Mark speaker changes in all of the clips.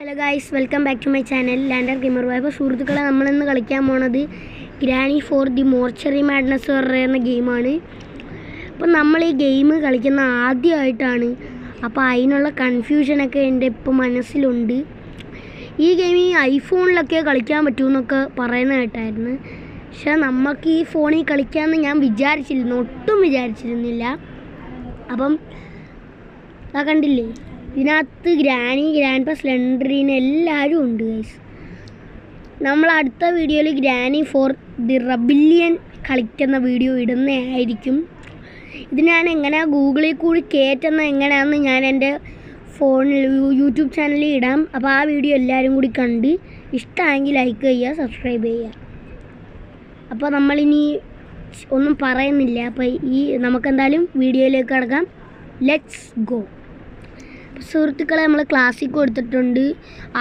Speaker 1: Hello guys, welcome back to my channel lander gamer boy. അപ്പോൾ സുഹൃത്തുക്കളെ, നമ്മളിന്ന് കളിക്കാൻ പോണത് granny for the mortuary madness പറയുന്ന ഗെയിമാണ്. അപ്പോൾ നമ്മൾ ഈ ഗെയിം കളിക്കുന്ന ആദ്യമായിട്ടാണ്, അപ്പോൾ അതിനുള്ള കൺഫ്യൂഷനൊക്കെ എൻ്റെ ഇപ്പോൾ മനസ്സിലുണ്ട്. ഈ ഗെയിം ഈ ഐഫോണിലൊക്കെ കളിക്കാൻ പറ്റുമെന്നൊക്കെ പറയുന്ന കേട്ടായിരുന്നു. പക്ഷേ നമുക്ക് ഈ ഫോണിൽ കളിക്കാമെന്ന് ഞാൻ ഒട്ടും വിചാരിച്ചിരുന്നില്ല. അപ്പം കണ്ടില്ലേ, ഇതിനകത്ത് ഗ്രാൻഡ് പാ സ്ലെൻഡറിന് എല്ലാവരും ഉണ്ട് ഗൈസ്. നമ്മൾ അടുത്ത വീഡിയോയിൽ ഗ്രാനി ഫോർ ദി റബില്യൻ കളിക്കുന്ന വീഡിയോ ഇടുന്നതായിരിക്കും. ഇത് ഞാൻ എങ്ങനെയാണ് ഗൂഗിളിൽ കൂടി കയറ്റുന്ന എങ്ങനെയാണെന്ന് ഞാൻ എൻ്റെ ഫോണിൽ യൂട്യൂബ് ചാനലിൽ ഇടാം. അപ്പോൾ ആ വീഡിയോ എല്ലാവരും കൂടി കണ്ട് ഇഷ്ടമായെങ്കിൽ ലൈക്ക് ചെയ്യുക, സബ്സ്ക്രൈബ് ചെയ്യുക. അപ്പോൾ നമ്മളിനി ഒന്നും പറയുന്നില്ല. അപ്പോൾ നമുക്കെന്തായാലും വീഡിയോയിലേക്ക് കടക്കാം. Let's go. സുഹൃത്തുക്കളെ, നമ്മൾ ക്ലാസ്സിൽ കൊടുത്തിട്ടുണ്ട്.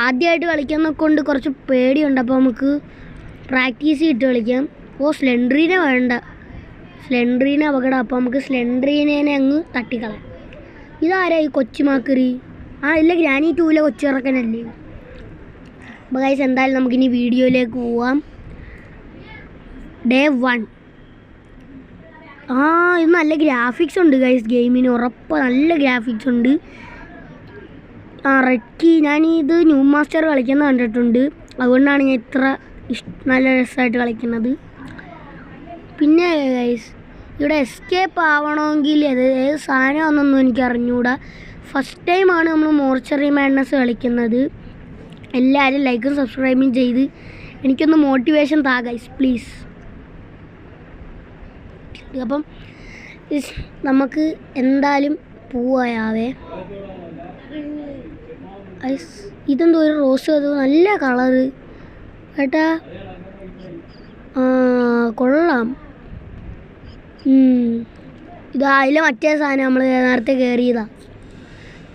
Speaker 1: ആദ്യമായിട്ട് കളിക്കുന്നതൊക്കെ കൊണ്ട് കുറച്ച് പേടിയുണ്ട്. അപ്പോൾ നമുക്ക് പ്രാക്ടീസ് ചെയ്തിട്ട് കളിക്കാം. സ്ലെൻഡറിനെ വേണ്ട, സ്ലെൻഡറിനെ അപകടം. അപ്പോൾ നമുക്ക് സ്ലെൻഡറിനെ അങ്ങ് തട്ടിക്കളയാം. ഇതാരാ ഈ കൊച്ചുമാക്കറി? ഇല്ല, ഗ്രാനി 2 കൊച്ചിറക്കനല്ലേ. അപ്പോൾ ഗൈസ്, എന്തായാലും നമുക്കിനി വീഡിയോയിലേക്ക് പോവാം. ഡേ 1. ഇത് നല്ല ഗ്രാഫിക്സ് ഉണ്ട് ഗൈസ്. ഗെയിമിന് ഉറപ്പ് നല്ല ഗ്രാഫിക്സ് ഉണ്ട്. റെഡ്കി ഞാനിത് ന്യൂ മാസ്റ്റർ കളിക്കുന്ന കണ്ടിട്ടുണ്ട്, അതുകൊണ്ടാണ് ഞാൻ ഇത്ര നല്ല രസമായിട്ട് കളിക്കുന്നത്. പിന്നെ ഗൈസ്, ഇവിടെ എസ്കേപ്പ് ആവണമെങ്കിൽ ഏത് സാധനമാണെന്നൊന്നും എനിക്ക് അറിഞ്ഞുകൂടാ. ഫസ്റ്റ് ടൈമാണ് നമ്മൾ മോർച്ചറി മാഡ്നസ് കളിക്കുന്നത്. എല്ലാവരും ലൈക്കും സബ്സ്ക്രൈബും ചെയ്ത് എനിക്കൊന്ന് മോട്ടിവേഷൻ താ ഗൈസ്, പ്ലീസ്. അപ്പം നമുക്ക് എന്തായാലും പോവാവേ. ഇതെന്തോ ഒരു റോസ്, അത് നല്ല കളറ് കേട്ടാ, കൊള്ളാം. അതിലെ മറ്റേ സാധനം നമ്മൾ നേരത്തെ കയറിയതാ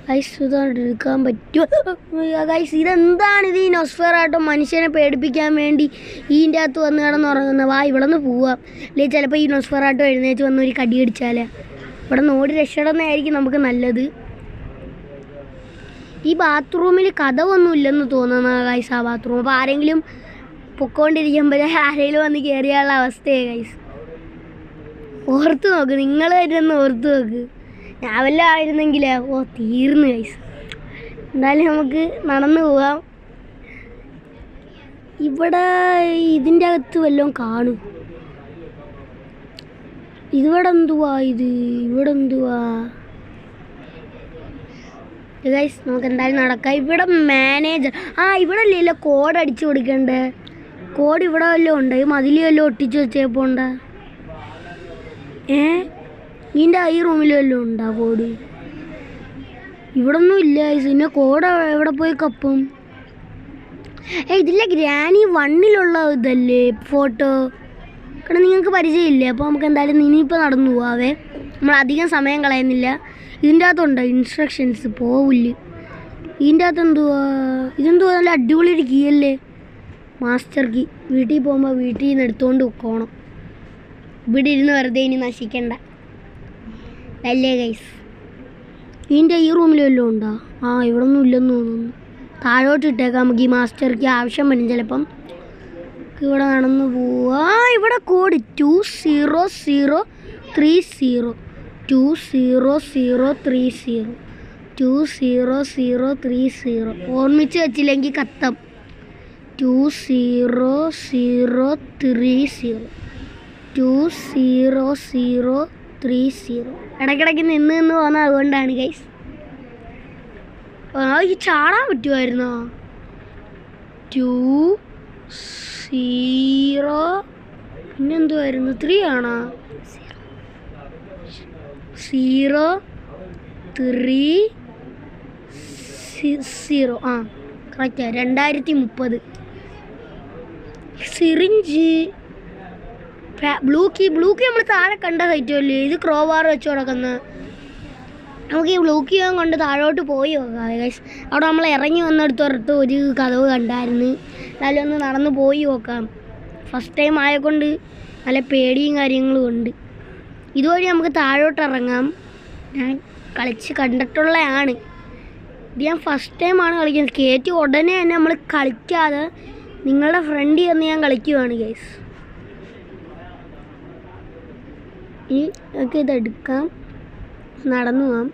Speaker 1: ഗൈസ്. ഇതായിട്ട് എടുക്കാൻ പറ്റുമോ ഗൈസ്? ഇതെന്താണ് ഇത്? ഈ നൊസ്ഫെറാട്ടോ മനുഷ്യനെ പേടിപ്പിക്കാൻ വേണ്ടി ഇതിൻ്റെ അകത്ത് വന്ന് കിടന്നുറങ്ങുന്നത്. ഇവിടെ നിന്ന് പോവാം, അല്ലെങ്കിൽ ചിലപ്പോൾ ഈ നൊസ്ഫെറാട്ടോ എഴുന്നേറ്റ് വന്ന് ഒരു കടി അടിച്ചാലേ. ഇവിടെ നിന്ന് ഓടി രക്ഷപ്പെടുന്നതായിരിക്കും നമുക്ക് നല്ലത്. ഈ ബാത്റൂമിൽ കഥവൊന്നും ഇല്ലെന്ന് തോന്നുന്ന ഗൈസ്, ആ ബാത്റൂം. അപ്പോൾ ആരെങ്കിലും പൊക്കോണ്ടിരിക്കുമ്പോഴേ ആരെങ്കിലും വന്ന് കയറിയുള്ള അവസ്ഥയാണ് ഗൈസ്. ഓർത്ത് നോക്ക്, നിങ്ങൾ തന്നെ ഓർത്ത് നോക്ക്. ഞാൻ വല്ല ആയിരുന്നെങ്കിലേ തീർന്നു ഗൈസ്. എന്തായാലും നമുക്ക് നടന്നു പോവാം. ഇവിടെ ഇതിൻ്റെ അകത്ത് വല്ലതും കാണും. ഇവിടെ എന്തുവാ ഇവിടെ എന്തുവാ ഗൈസ്? നമുക്ക് എന്തായാലും നടക്കാം. ഇവിടെ മാനേജർ, ഇവിടെ അല്ലല്ലോ കോഡ് അടിച്ചു കൊടുക്കണ്ടേ? കോഡ് ഇവിടെ വല്ലതും ഉണ്ട്? മതിൽ വല്ലതും ഒട്ടിച്ച് വെച്ചേപ്പോണ്ട? ഇതിൻ്റെ ഈ റൂമിൽ വല്ലതും ഉണ്ടാ കോഡ്? ഇവിടെ ഒന്നും ഇല്ല ഗൈസ്. പിന്നെ കോഡ് എവിടെ പോയി കപ്പും? ഇതില്ല, ഗ്രാനി 1 ഇതല്ലേ ഫോട്ടോ? കാരണം നിങ്ങൾക്ക് പരിചയമില്ലേ. അപ്പോൾ നമുക്ക് എന്തായാലും ഇനിയിപ്പോൾ നടന്നു പോവാവേ. നമ്മൾ അധികം സമയം കളയുന്നില്ല. ഇതിൻ്റെ അകത്തുണ്ടോ ഇൻസ്ട്രക്ഷൻസ്? പോവില്ല. ഇതിൻ്റെ അകത്ത് ഇതെന്തുവാ? നല്ല അടിപൊളി ഒരു കീ അല്ലേ, മാസ്റ്റർ കീ. വീട്ടിൽ പോകുമ്പോൾ വീട്ടിൽ നിന്ന് എടുത്തുകൊണ്ട് പോകണം. ഇവിടെ ഇരുന്ന് വെറുതെ ഇനി നശിക്കണ്ട അല്ലേ ഗൈസ്. ഇതിൻ്റെ ഈ റൂമിൽ വല്ലതും ഉണ്ടോ? ഇവിടെ ഒന്നും ഇല്ലെന്ന് തോന്നുന്നു. താഴോട്ട് ഇട്ടേക്കാം. നമുക്ക് ഈ മാസ്റ്റർ കീ ആവശ്യം വരും ചിലപ്പം. ഇവിടെ നടന്നു പോവാ. ഇവിടെ കോഡ് 20030 20030 20030. ഓർമ്മിച്ച് വെച്ചില്ലെങ്കിൽ കത്തം. 20030 20030. ഇടയ്ക്കിടയ്ക്ക് നിന്ന് പോകുന്നത് അതുകൊണ്ടാണ് ഗൈസ്. ഈ ചാടാൻ പറ്റുമായിരുന്നോ? 20. പിന്നെന്തുമായിരുന്നു? 3 ആണോ? 030. കറക്റ്റാ. 2030. സിറിഞ്ച്, ബ്ലൂ കീ നമ്മൾ താഴെ കണ്ട സൈറ്റല്ലേ? ഇത് ക്രോവാർ വെച്ച് കൊടുക്കുന്ന. നമുക്ക് ഈ ബ്ലൂ കീ കൊണ്ട് താഴോട്ട് പോയി നോക്കാം ഗൈസ്. അവിടെ നമ്മൾ ഇറങ്ങി വന്നെടുത്തോർത്ത് ഒരു കഥവ് കണ്ടായിരുന്നു. എന്നാലും ഒന്ന് നടന്ന് പോയി നോക്കാം. ഫസ്റ്റ് ടൈം ആയതുകൊണ്ട് നല്ല പേടിയും കാര്യങ്ങളും ഉണ്ട്. ഇതുവഴി നമുക്ക് താഴോട്ട് ഇറങ്ങാം. ഞാൻ കളിച്ച് കണ്ടിട്ടുള്ളതാണ്. ഇത് ഞാൻ ഫസ്റ്റ് ടൈമാണ് കളിക്കുന്നത്. കയറ്റി ഉടനെ തന്നെ നമ്മൾ കളിക്കാതെ നിങ്ങളുടെ ഫ്രണ്ടിൽ വന്ന് ഞാൻ കളിക്കുവാണ് ഗൈസ്. ഇനി നമുക്ക് ഇതെടുക്കാം, നടന്നു പോകാം.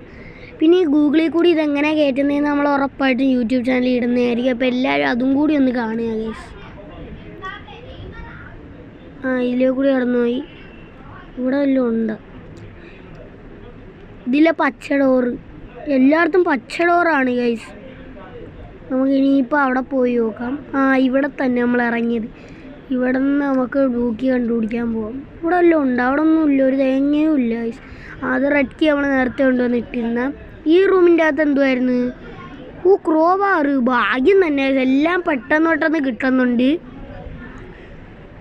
Speaker 1: പിന്നെ ഈ ഗൂഗിളിൽ കൂടി ഇതെങ്ങനെ കയറ്റുന്നതെന്ന് നമ്മൾ ഉറപ്പായിട്ടും യൂട്യൂബ് ചാനലിൽ ഇടുന്നതായിരിക്കും. അപ്പോൾ എല്ലാവരും അതും കൂടി ഒന്ന് കാണുക ഗൈസ്. ഇതിലേ കൂടി കടന്നുപോയി. ഇവിടെ വല്ലതും ഉണ്ട്. ഇതിലെ പച്ച ഡോറ്, എല്ലായിടത്തും പച്ച ഡോറാണ് ഗൈസ്. നമുക്ക് ഇനിയിപ്പോൾ അവിടെ പോയി നോക്കാം. ഇവിടെ തന്നെ നമ്മൾ ഇറങ്ങിയത്. ഇവിടെ നിന്ന് നമുക്ക് ഡൂക്കി കണ്ടുപിടിക്കാൻ പോകാം. ഇവിടെ വല്ലതും ഉണ്ട്? അവിടെ ഒന്നും ഇല്ല, ഒരു തേങ്ങയും ഇല്ല ഗൈസ്. അത് റെഡ് കീ നമ്മൾ നേരത്തെ കൊണ്ടുവന്നിട്ടിരുന്ന. ഈ റൂമിൻ്റെ അകത്ത് എന്തുമായിരുന്നു? ക്രോബാറ്. ഭാഗ്യം തന്നെ, എല്ലാം പെട്ടെന്ന് കിട്ടുന്നുണ്ട്.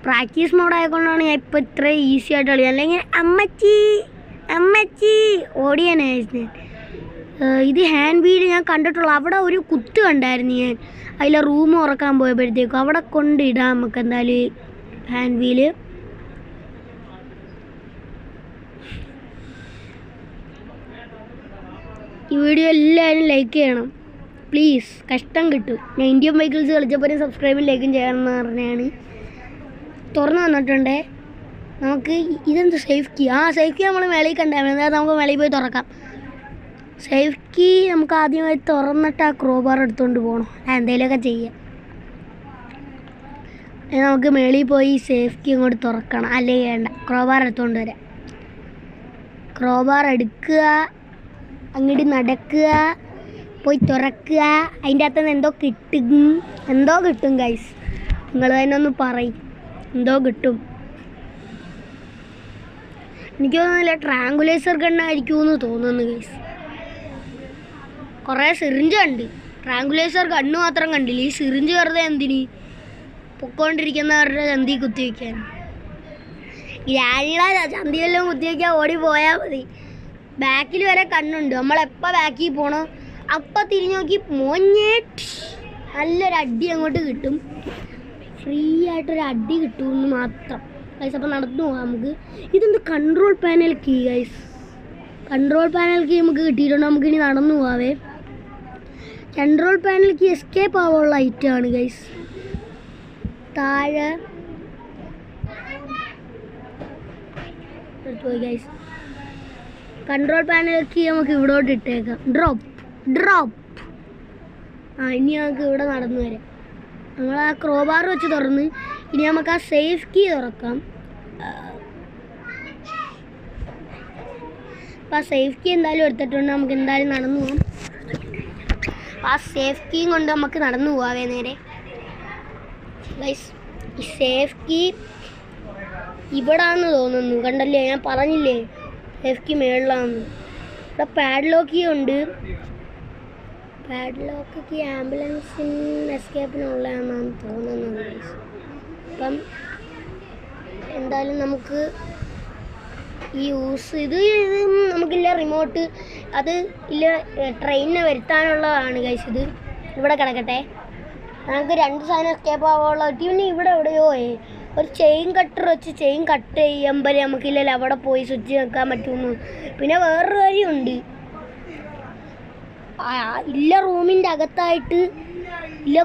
Speaker 1: പ്രാക്ടീസ് മോഡ് ആയതുകൊണ്ടാണ് ഞാൻ ഇപ്പോൾ ഇത്ര ഈസി ആയിട്ട് കളിക്കുക. അല്ലെങ്കിൽ അമ്മച്ചി ഓടിയാനേ. ഇത് ഹാൻഡ് വീൽ ഞാൻ കണ്ടിട്ടുള്ളൂ. അവിടെ ഒരു കുത്ത് കണ്ടായിരുന്നു ഞാൻ. അതിലെ റൂം ഉറക്കാൻ പോയപ്പോഴത്തേക്കും അവിടെ കൊണ്ടിടാം നമുക്ക് എന്തായാലും ഹാൻഡ് വീല്. ഈ വീഡിയോ എല്ലാവരും ലൈക്ക് ചെയ്യണം പ്ലീസ്, കഷ്ടം കിട്ടും. ഞാൻ ഇന്ത്യൻ വെഹിക്കിൾസ് കളിച്ചപ്പോൾ സബ്സ്ക്രൈബും ലൈക്കും ചെയ്യണമെന്ന് പറഞ്ഞാണ്. തുറന്നു വന്നിട്ടുണ്ടേ. നമുക്ക് ഇതെന്ത് സേഫ് കീ? സേഫ് കീ നമ്മൾ മേളിൽ കണ്ടായിരുന്നു. അതായത് നമുക്ക് മേളിൽ പോയി തുറക്കാം. സേഫ് കീ നമുക്ക് ആദ്യമായി തുറന്നിട്ട് ആ ക്രോബാർ എടുത്തുകൊണ്ട് പോകണം. എന്തെങ്കിലുമൊക്കെ ചെയ്യാം. നമുക്ക് മേളിൽ പോയി സേഫ് കീ അങ്ങോട്ട് തുറക്കണം. അല്ലെങ്കിൽ വേണ്ട, ക്രോബാർ എടുത്തുകൊണ്ട് വരാം. ക്രോബാർ എടുക്കുക, അങ്ങോട്ട് നടക്കുക, പോയി തുറക്കുക. അതിൻ്റെ അകത്തുനിന്ന് എന്തോ കിട്ടും ഗൈസ്. നിങ്ങൾ തന്നെ ഒന്ന് പറയും, എന്തോ കിട്ടും. എനിക്ക് തോന്നുന്നില്ല, ട്രാങ്കുലേസർ ഗണ്ണായിരിക്കുമെന്ന് തോന്നുന്നു ഗൈസ്. കുറേ സിറിഞ്ച് കണ്ട്, ട്രാങ്കുലേസർ ഗണ്ണ് മാത്രം കണ്ടില്ല. ഈ സിറിഞ്ച് വെറുതെ എന്തിന്? പൊക്കോണ്ടിരിക്കുന്നവരുടെ ചന്തി കുത്തിവെക്കാൻ. ഗ്രാനികളെ ചന്തിയെല്ലാം കുത്തിവെക്കാൻ ഓടി പോയാൽ മതി. ബാക്കിൽ വരെ കണ്ണുണ്ട്. നമ്മളെപ്പോൾ ബാക്കിൽ പോകണോ അപ്പം തിരിഞ്ഞു നോക്കി നല്ലൊരു അടി അങ്ങോട്ട് കിട്ടും. ഫ്രീ ആയിട്ടൊരു അടി കിട്ടുമെന്ന് മാത്രം ഗൈസ്. അപ്പം നടന്നു പോകാം നമുക്ക്. ഇതെന്ത് control panel key guys. Control panel key നമുക്ക് കിട്ടിയിട്ടുണ്ട്. നമുക്കിനി നടന്നു പോകാവേ. കൺട്രോൾ പാനൽ കീ എസ്കേപ്പ് ആവാനുള്ള ഐറ്റമാണ് ഗൈസ്. താഴെ പോയി ഗൈസ്. കൺട്രോൾ പാനൽ കീ നമുക്ക് ഇവിടോട്ട് ഇട്ടേക്കാം. ഡ്രോപ്പ്. ഇനി നമുക്ക് ഇവിടെ നടന്നു വരാം. നമ്മൾ ആ ക്രോബാർ വെച്ച് തുറന്ന് ഇനി നമുക്ക് ആ സേഫ് കീ തുറക്കാം. അപ്പോൾ ആ സേഫ് കീ എന്തായാലും എടുത്തിട്ടുണ്ട്. നമുക്ക് എന്തായാലും നടന്നു പോകാം. ആ സേഫ് കീയും കൊണ്ട് നമുക്ക് നടന്നു പോകാവേ നേരെ ഗൈസ്. ഈ സേഫ് കീ ഇവിടാന്ന് തോന്നുന്നു. കണ്ടല്ലേ, ഞാൻ പറഞ്ഞില്ലേ സേഫ് കീ മേളിലാന്ന്. ഇവിടെ പാഡ്ലോക്ക് കീ ഉണ്ട്. പാഡ്ലോക്ക് കീ ആംബുലൻസിന് എസ്കേപ്പിനുള്ളതാണെന്നാണ് തോന്നുന്നത് ഗൈസ്. അപ്പം എന്തായാലും നമുക്ക് ഈ ഇത് നമുക്കില്ല റിമോട്ട്, അത് ഇല്ല ട്രെയിനിനെ വരുത്താനുള്ളതാണ് ഗൈസ്. ഇത് ഇവിടെ കിടക്കട്ടെ. നമുക്ക് 2 സാധനം എസ്കേപ്പ് ആവാനുള്ള. പിന്നെ ഇവിടെ എവിടെയോ ഒരു ചെയിൻ കട്ടർ വെച്ച് ചെയിൻ കട്ട് ചെയ്യുമ്പോൾ നമുക്കില്ലല്ലോ അവിടെ പോയി സ്വിച്ച് വെക്കാൻ പറ്റുമെന്ന്. പിന്നെ വേറൊരു കാര്യമുണ്ട്. ഇല്ല റൂമിൻ്റെ അകത്തായിട്ട് ഇല്ല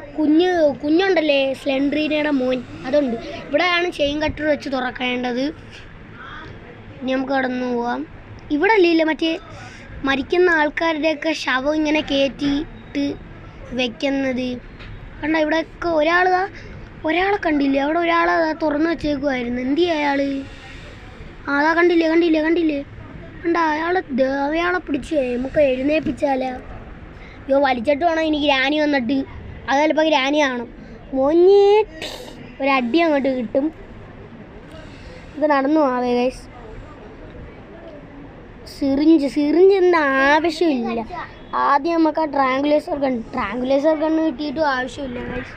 Speaker 1: കുഞ്ഞുണ്ടല്ലേ, സ്ലെൻഡ്രീനയുടെ മോൻ, അതുണ്ട്. ഇവിടെയാണ് ചെയിൻ കട്ടർ വെച്ച് തുറക്കേണ്ടത്. ഇനി നമുക്ക് കടന്നു പോവാം. ഇവിടെ അല്ലേ മറ്റേ മരിക്കുന്ന ആൾക്കാരുടെയൊക്കെ ശവം ഇങ്ങനെ കയറ്റിയിട്ട് വെക്കുന്നത് കണ്ട. ഇവിടെയൊക്കെ ഒരാളെ കണ്ടില്ലേ? അവിടെ ഒരാളെ തുറന്നു വെച്ചേക്കുമായിരുന്നു. എന്തി അയാൾ? അതാ കണ്ടില്ലേ കണ്ട. അയാളെ പിടിച്ച് നമുക്ക് എഴുന്നേൽപ്പിച്ചാലോ? അയ്യോ, വലിച്ചിട്ട് വേണം ഇനി ഗ്രാനി വന്നിട്ട്. അത് ചിലപ്പോൾ ഗ്രാനി കാണും. ഒരടി അങ്ങോട്ട് കിട്ടും. ഇത് നടന്നു പോവേ ഗൈസ്. സിറിഞ്ചിൻ്റെ ആവശ്യമില്ല. ആദ്യം നമുക്ക് ആ ട്രാങ്കുലേസർ ഗണ്ണ് കിട്ടിയിട്ടും ആവശ്യമില്ല ഗൈസ്.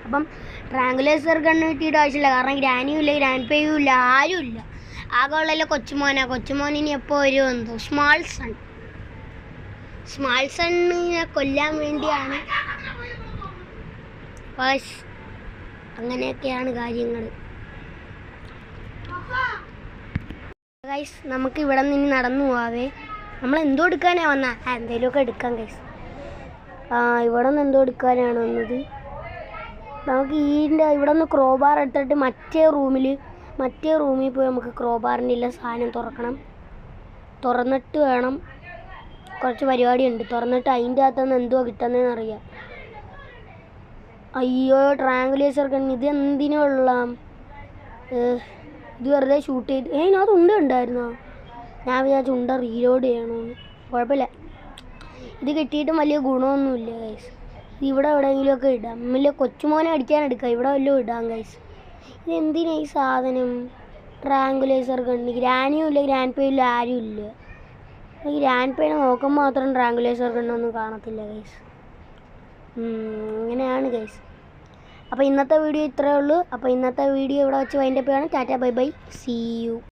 Speaker 1: അപ്പം ട്രാങ്കുലേസർ ഗണ്ണ് കിട്ടിയിട്ട് ആവശ്യമില്ല. കാരണം ഗ്രാനിയും ഇല്ല, ഗ്രാൻഡ് പേയും ഇല്ല, ആരും ഇല്ല. ആകെ ഉള്ളല്ലോ കൊച്ചുമോൻ ഇനി എപ്പോൾ വരുമോ എന്തോ. സ്മാൾ സണ്ണിനെ കൊല്ലാൻ വേണ്ടിയാണ്. അങ്ങനെയൊക്കെയാണ് കാര്യങ്ങൾ ഗൈസ്. നമുക്ക് ഇവിടെ നിന്ന് നടന്നു പോവാവേ. നമ്മൾ എന്തോ എടുക്കാനാണ് വന്നാൽ എന്തെങ്കിലുമൊക്കെ എടുക്കാം ഗൈസ്. ഇവിടെ നിന്ന് എന്തോ എടുക്കാനാണ് വന്നത്. നമുക്ക് ഇവിടെ നിന്ന് ക്രോബാർ എടുത്തിട്ട് മറ്റേ റൂമിൽ പോയി നമുക്ക് ക്രോബാറിൻ്റെ എല്ലാ സാധനം തുറക്കണം. തുറന്നിട്ട് വേണം, കുറച്ച് പരിപാടിയുണ്ട്. തുറന്നിട്ട് അതിൻ്റെ അകത്തുനിന്ന് എന്തുവാ കിട്ടുന്നതെന്ന് അറിയാം. അയ്യോ, ട്രാങ്കുലേസർ ഗൺ. ഇത് എന്തിനുള്ള? ഇത് വെറുതെ ഷൂട്ട് ചെയ്ത് ഇതിനകത്ത് ഉണ്ട ഉണ്ടായിരുന്നോ? ഞാൻ വിചാരിച്ചു ഉണ്ട റീലോഡ് ചെയ്യണമെന്ന്. കുഴപ്പമില്ല, ഇത് കിട്ടിയിട്ടും വലിയ ഗുണമൊന്നുമില്ല ഗൈസ്. ഇവിടെ എവിടെയെങ്കിലുമൊക്കെ ഇടാം. വലിയ കൊച്ചുമോനെ അടിക്കാൻ എടുക്കാം, ഇവിടെ വല്ലതും ഇടാം ഗൈസ്. ഇതെന്തിനാ ഈ സാധനം? ട്രാങ്കുലേസർ ഗണ്ണ്. ഗ്രാനിയും ഇല്ല, ഗ്രാൻഡ് പേയില്ല, ആരും ഇല്ല. ഈ ഗ്രാൻഡ് പേനെ നോക്കുമ്പോൾ മാത്രം ട്രാങ്കുലേസർ ഗണ്ണൊന്നും കാണത്തില്ല ഗൈസ്. അങ്ങനെയാണ് ഗൈസ്. അപ്പോൾ ഇന്നത്തെ വീഡിയോ ഇത്രയേ ഉള്ളൂ. അപ്പോൾ ഇന്നത്തെ വീഡിയോ ഇവിടെ വെച്ച് വൈൻഡപ്പ് ചെയ്യണം. Tata, bye bye, see U.